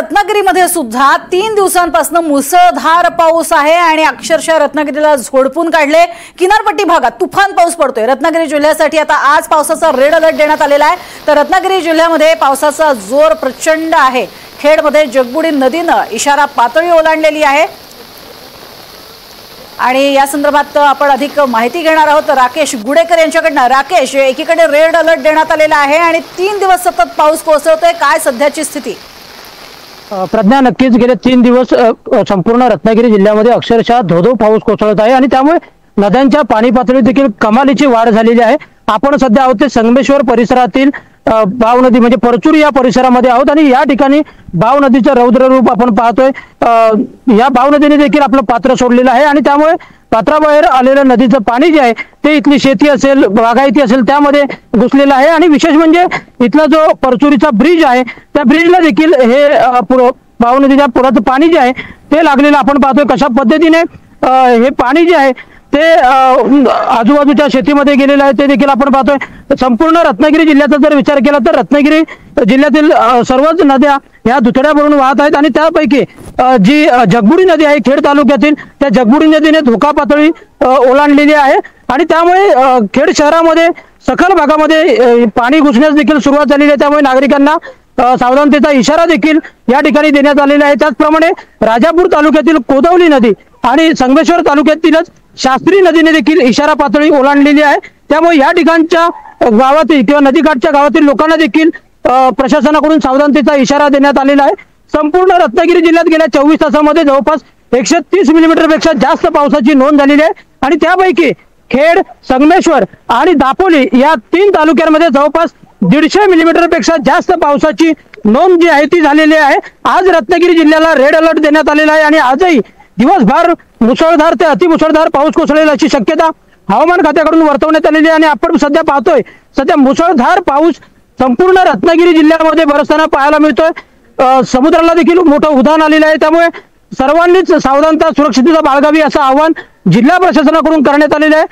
रत्नागिरीमध्ये सुद्धा 3 दिवसांपासून मुसळधार पाऊस आहे आणि अक्षरशः रत्नागिरीला झोडपून काढले। किनारपट्टी भागात तुफान पाऊस पडतोय। रत्नागिरी जिल्ह्यासाठी आता आज पावसाचा रेड अलर्ट देण्यात आलेला आहे। तर रत्नागिरी जिल्ह्यामध्ये पावसाचा जोर प्रचंड आहे। खेडमध्ये जगबुडी नदीने इशारा पातळी ओलांडलेली आहे आणि या संदर्भात आपण अधिक माहिती घेणार आहोत राकेश गुडेकर यांच्याकडून। राकेश, एकीकडे रेड अलर्ट देण्यात आलेला आहे आणि 3 दिवस सतत पाऊस कोसळतोय, काय सध्याची स्थिती? प्रज्ञा, नक्कीच गेले 3 दिवस संपूर्ण रत्नागिरी जिल्ह्यामध्ये अक्षरशः धोधो पाऊस कोसळत आहे आणि त्यामुळे नद्यांच्या पाणी पातळीत देखील कमालीची वाढ झालेली आहे। आपण सध्या आहोत ते संगमेश्वर परिसरातील भाव नदी म्हणजे परचूर या परिसरामध्ये आहोत आणि या ठिकाणी भाव नदीचं रौद्र रूप आपण पाहतोय। या भाव नदीने देखील आपलं पात्र सोडलेलं आहे आणि त्यामुळे पात्राबाहेर आलेलं नदीचं पाणी जे आहे ते इथली शेती असेल, बागायती असेल त्यामध्ये घुसलेलं आहे आणि विशेष म्हणजे इथला जो परचुरीचा ब्रिज आहे त्या ब्रिजला देखील हे भाव नदीच्या पुराचं पाणी जे आहे ते लागलेलं आपण पाहतोय। कशा पद्धतीने हे पाणी जे आहे ते आजूबाजूच्या शेतीमध्ये गेलेलं आहे ते देखील आपण पाहतोय। संपूर्ण रत्नागिरी जिल्ह्याचा जर विचार केला तर रत्नागिरी जिल्ह्यातील सर्वच नद्या ह्या दुथड्या भरून वाहत आहेत आणि त्यापैकी जी जगबुडी नदी आहे खेड तालुक्यातील, त्या जगबुडी नदीने धोका पातळी ओलांडलेली आहे आणि त्यामुळे खेड शहरामध्ये सखल भागामध्ये पाणी घुसण्यास देखील सुरुवात झालेली आहे। त्यामुळे नागरिकांना सावधानतेचा इशारा देखील या ठिकाणी देण्यात आलेला आहे। त्याचप्रमाणे राजापूर तालुक्यातील कोदवली नदी आणि संगमेश्वर तालुक्यातीलच शास्त्री नदीने देखील इशारा पातळी ओलांडलेली आहे। त्यामुळे या ठिकाणच्या गावातील किंवा नदीकाठच्या गावातील लोकांना देखील प्रशासनाकडून सावधानतेचा इशारा देण्यात आलेला आहे। संपूर्ण रत्नागिरी जिल्ह्यात गेल्या 24 तासामध्ये जवळपास 130 मिलीमीटर पेक्षा जास्त पावसाची नोंद झालेली आहे आणि त्यापैकी खेड, संगमेश्वर आणि दापोली या 3 तालुक्यांमध्ये जवळपास 150 मिलीमीटर पेक्षा जास्त पावसाची नोंद जी आहे ती झालेली आहे। आज रत्नागिरी जिल्ह्याला रेड अलर्ट देण्यात आलेला आहे आणि आजही दिवसभर मुसळधार ते अतिमुसळधार पाऊस कोसळेल अशी शक्यता हवामान खात्याकडून वर्तवण्यात आलेली आहे आणि आपण सध्या पाहतोय सध्या मुसळधार पाऊस संपूर्ण रत्नागिरी जिल्ह्यामध्ये बरसताना पाहायला मिळतोय। समुद्राला देखील मोठं उधाण आलेलं आहे। त्यामुळे सर्वांनीच सावधानता, सुरक्षितता बाळगावी असं आवाहन जिल्हा प्रशासनाकडून करण्यात आलेलं आहे।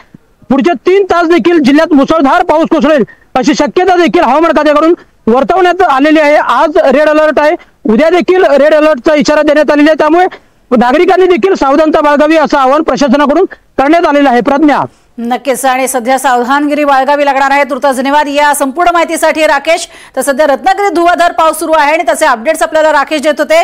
पुढचे 3 तास देखील जिल्ह्यात मुसळधार पाऊस कोसळेल अशी शक्यता देखील हवामान खात्याकडून वर्तवण्यात आलेली आहे। आज रेड अलर्ट आहे, उद्या देखील रेड अलर्टचा इशारा देण्यात आलेला आहे। त्यामुळे नागरिकांनी देखील सावधानता बाळगावी असं आवाहन प्रशासनाकडून करण्यात आलेलं आहे। प्रज्ञा, नक्कीच आणि सध्या सावधानगिरी बाळगावी लागणार आहे। तुर्तास धन्यवाद या संपूर्ण माहितीसाठी राकेश। तर सध्या रत्नागिरीत धुवाधार पाऊस सुरू आहे आणि त्याचे अपडेट्स आपल्याला राकेश देत होते।